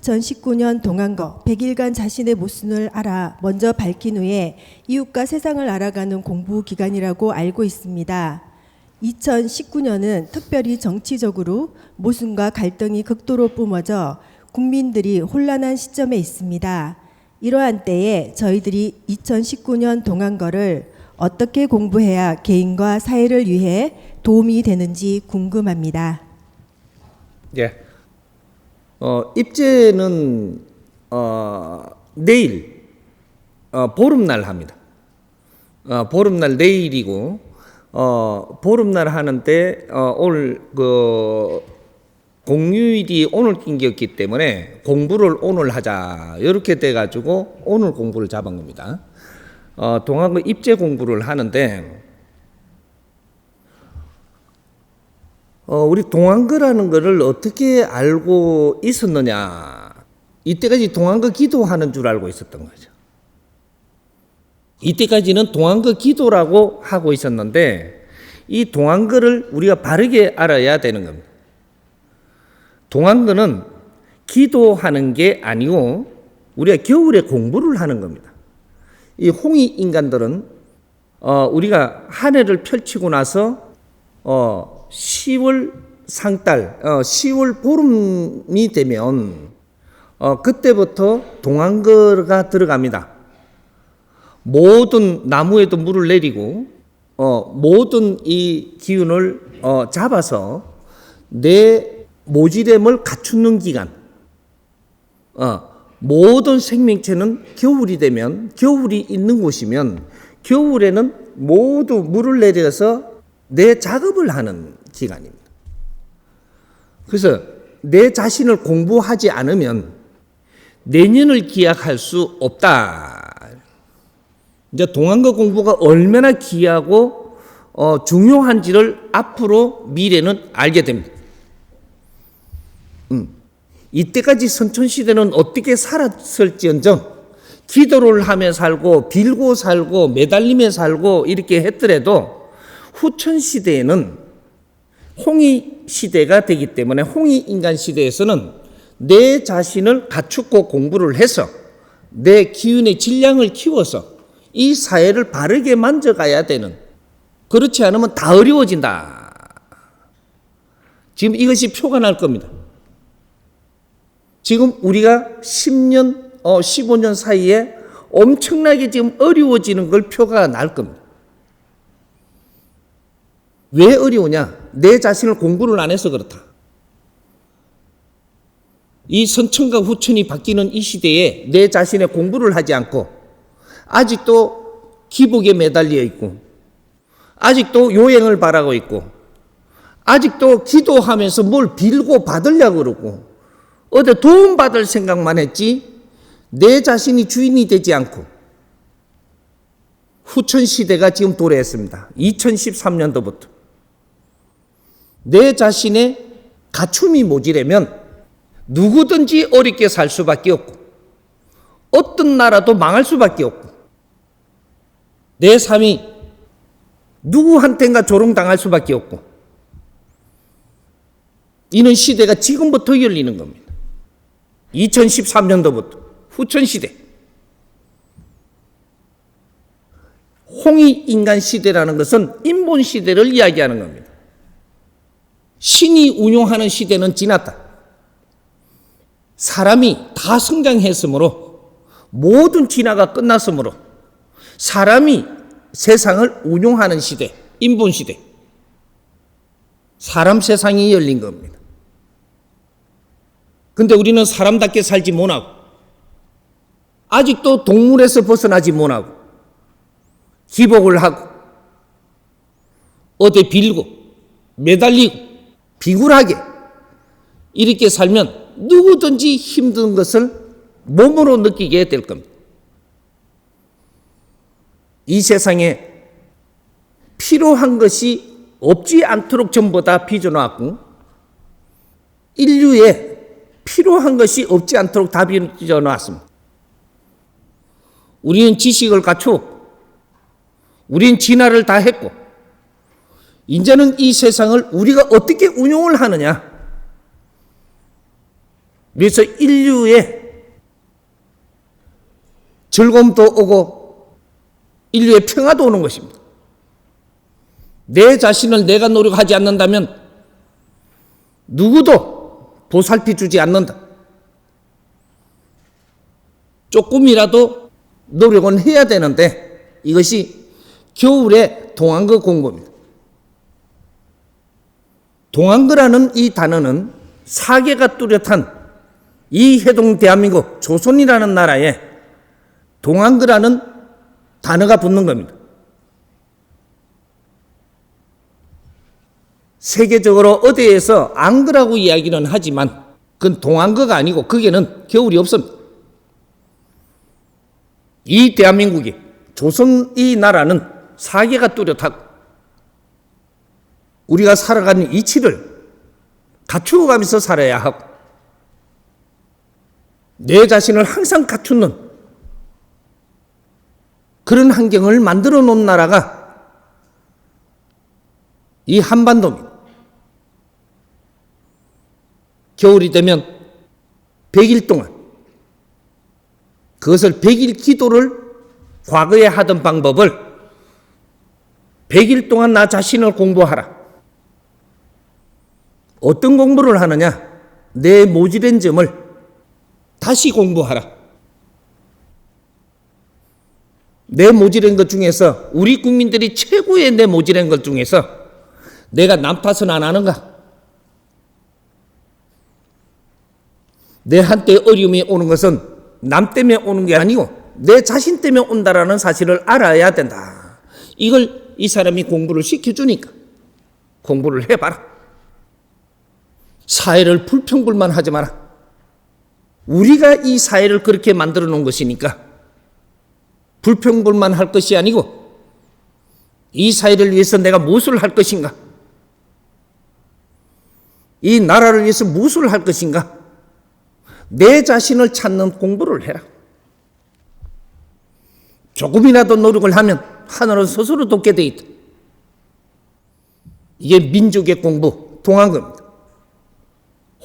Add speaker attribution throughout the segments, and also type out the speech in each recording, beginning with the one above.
Speaker 1: 2019년 동안거 100일간 자신의 모순을 알아 먼저 밝힌 후에 이웃과 세상을 알아가는 공부 기간이라고 알고 있습니다. 2019년은 특별히 정치적으로 모순과 갈등이 극도로 뿜어져 국민들이 혼란한 시점에 있습니다. 이러한 때에 저희들이 2019년 동안거를 어떻게 공부해야 개인과 사회를 위해 도움이 되는지 궁금합니다.
Speaker 2: 예. 입제는 내일 보름날 합니다. 보름날 내일이고 보름날 하는데 오늘 공휴일이 오늘 낀겼기 때문에 공부를 오늘 하자 이렇게 돼 가지고 오늘 공부를 잡은 겁니다. 동안거 입제 공부를 하는데 우리 동안거라는 거를 어떻게 알고 있었느냐? 이때까지 동안거 기도하는 줄 알고 있었던 거죠. 이때까지는 동안거 기도라고 하고 있었는데 이 동안거를 우리가 바르게 알아야 되는 겁니다. 동안거는 기도하는 게 아니고 우리가 겨울에 공부를 하는 겁니다. 이 홍이 인간들은 우리가 한 해를 펼치고 나서 10월 상달, 10월 보름이 되면 그때부터 동안거가 들어갑니다. 모든 나무에도 물을 내리고 모든 이 기운을 잡아서 내 모지됨을 갖추는 기간. 모든 생명체는 겨울이 되면 겨울이 있는 곳이면 겨울에는 모두 물을 내려서 내 작업을 하는 기간입니다. 그래서 내 자신을 공부하지 않으면 내년을 기약할 수 없다. 이제 동안거 공부가 얼마나 귀하고 중요한지를 앞으로 미래는 알게 됩니다. 이때까지 선천시대는 어떻게 살았을지언정 기도를 하며 살고 빌고 살고 매달리며 살고 이렇게 했더라도 후천시대에는 홍이 시대가 되기 때문에 홍이 인간 시대에서는 내 자신을 갖추고 공부를 해서 내 기운의 질량을 키워서 이 사회를 바르게 만져가야 되는, 그렇지 않으면 다 어려워진다. 지금 이것이 표가 날 겁니다. 지금 우리가 10년, 15년 사이에 엄청나게 지금 어려워지는 걸 표가 날 겁니다. 왜 어려우냐? 내 자신을 공부를 안 해서 그렇다. 이 선천과 후천이 바뀌는 이 시대에 내 자신의 공부를 하지 않고 아직도 기복에 매달려 있고 아직도 요행을 바라고 있고 아직도 기도하면서 뭘 빌고 받으려고 그러고 어디 도움 받을 생각만 했지 내 자신이 주인이 되지 않고 후천 시대가 지금 도래했습니다. 2013년도부터 내 자신의 갖춤이 모자라면 누구든지 어렵게 살 수밖에 없고 어떤 나라도 망할 수밖에 없고 내 삶이 누구한테인가 조롱당할 수밖에 없고 이런 시대가 지금부터 열리는 겁니다. 2013년도부터 후천시대 홍이 인간 시대라는 것은 인본 시대를 이야기하는 겁니다. 신이 운용하는 시대는 지났다. 사람이 다 성장했으므로 모든 진화가 끝났으므로 사람이 세상을 운용하는 시대, 인본 시대, 사람 세상이 열린 겁니다. 근데 우리는 사람답게 살지 못하고 아직도 동물에서 벗어나지 못하고 기복을 하고 어디 빌고 매달리고 비굴하게 이렇게 살면 누구든지 힘든 것을 몸으로 느끼게 될 겁니다. 이 세상에 필요한 것이 없지 않도록 전부 다 빚어놨고 인류에 필요한 것이 없지 않도록 다 빚어놨습니다. 우리는 지식을 갖추었고 우리는 진화를 다 했고 이제는 이 세상을 우리가 어떻게 운용을 하느냐 그래서 인류의 즐거움도 오고 인류의 평화도 오는 것입니다. 내 자신을 내가 노력하지 않는다면 누구도 보살피 주지 않는다. 조금이라도 노력은 해야 되는데 이것이 겨울의 동안거 공부입니다. 동안거라는 이 단어는 사계가 뚜렷한 이 해동 대한민국 조선이라는 나라에 동안거라는 단어가 붙는 겁니다. 세계적으로 어디에서 안거라고 이야기는 하지만 그건 동안거가 아니고 거기에는 겨울이 없습니다. 이 대한민국이 조선 이 나라는 사계가 뚜렷하고 우리가 살아가는 이치를 갖추어가면서 살아야 하고 내 자신을 항상 갖추는 그런 환경을 만들어 놓은 나라가 이 한반도입니다. 겨울이 되면 100일 동안 그것을 100일 기도를 과거에 하던 방법을 100일 동안 나 자신을 공부하라. 어떤 공부를 하느냐? 내 모질한 점을 다시 공부하라. 내 모질한 것 중에서 우리 국민들이 최고의 내 모질한 것 중에서 내가 남 탓은 안 하는가? 내 한때 어려움이 오는 것은 남 때문에 오는 게 아니고 내 자신 때문에 온다라는 사실을 알아야 된다. 이걸 이 사람이 공부를 시켜주니까 공부를 해봐라. 사회를 불평불만하지 마라. 우리가 이 사회를 그렇게 만들어 놓은 것이니까 불평불만할 것이 아니고 이 사회를 위해서 내가 무엇을 할 것인가? 이 나라를 위해서 무엇을 할 것인가? 내 자신을 찾는 공부를 해라. 조금이라도 노력을 하면 하늘은 스스로 돕게 돼 있다. 이게 민족의 공부, 동안거입니다.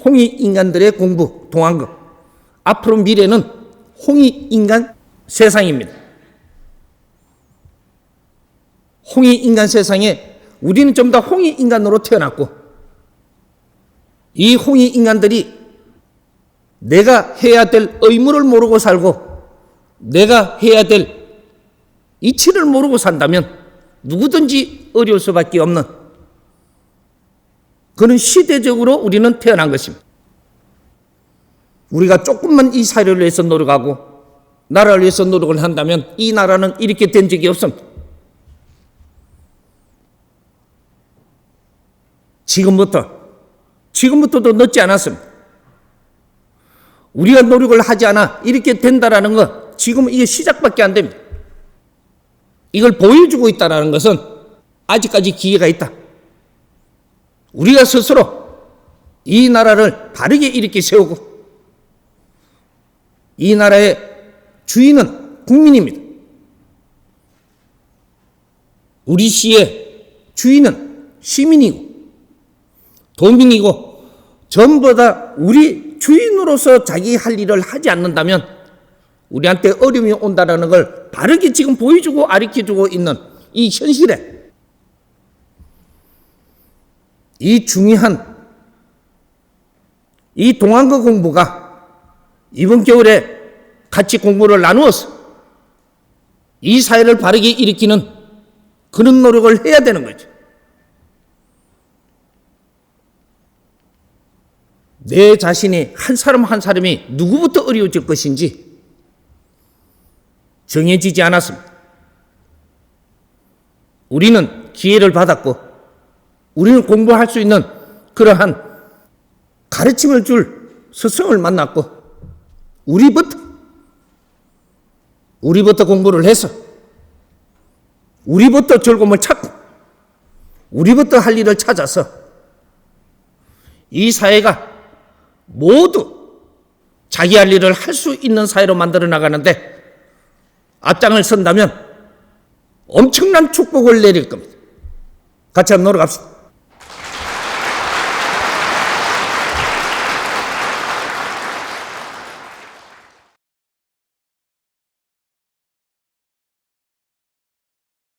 Speaker 2: 홍익인간들의 공부, 동안거. 앞으로 미래는 홍익인간 세상입니다. 홍익인간 세상에 우리는 좀 더 홍익인간으로 태어났고 이 홍익인간들이 내가 해야 될 의무를 모르고 살고 내가 해야 될 이치를 모르고 산다면 누구든지 어려울 수밖에 없는 그런 시대적으로 우리는 태어난 것입니다. 우리가 조금만 이 사회를 위해서 노력하고 나라를 위해서 노력을 한다면 이 나라는 이렇게 된 적이 없습니다. 지금부터도 늦지 않았습니다. 우리가 노력을 하지 않아 이렇게 된다라는 것, 지금 이게 시작밖에 안 됩니다. 이걸 보여주고 있다는 것은 아직까지 기회가 있다. 우리가 스스로 이 나라를 바르게 이렇게 세우고 이 나라의 주인은 국민입니다. 우리 시의 주인은 시민이고 도민이고 전부 다 우리 주인으로서 자기 할 일을 하지 않는다면 우리한테 어려움이 온다는 걸 바르게 지금 보여주고 가르쳐주고 있는 이 현실에 이 중요한 이 동안거 공부가 이번 겨울에 같이 공부를 나누어서 이 사회를 바르게 일으키는 그런 노력을 해야 되는 거죠. 내 자신이 한 사람 한 사람이 누구부터 어려워질 것인지 정해지지 않았습니다. 우리는 기회를 받았고 우리는 공부할 수 있는 그러한 가르침을 줄 스승을 만났고 우리부터 공부를 해서 우리부터 즐거움을 찾고 우리부터 할 일을 찾아서 이 사회가 모두 자기 할 일을 할 수 있는 사회로 만들어 나가는데 앞장을 선다면 엄청난 축복을 내릴 겁니다. 같이 한번 놀아갑시다.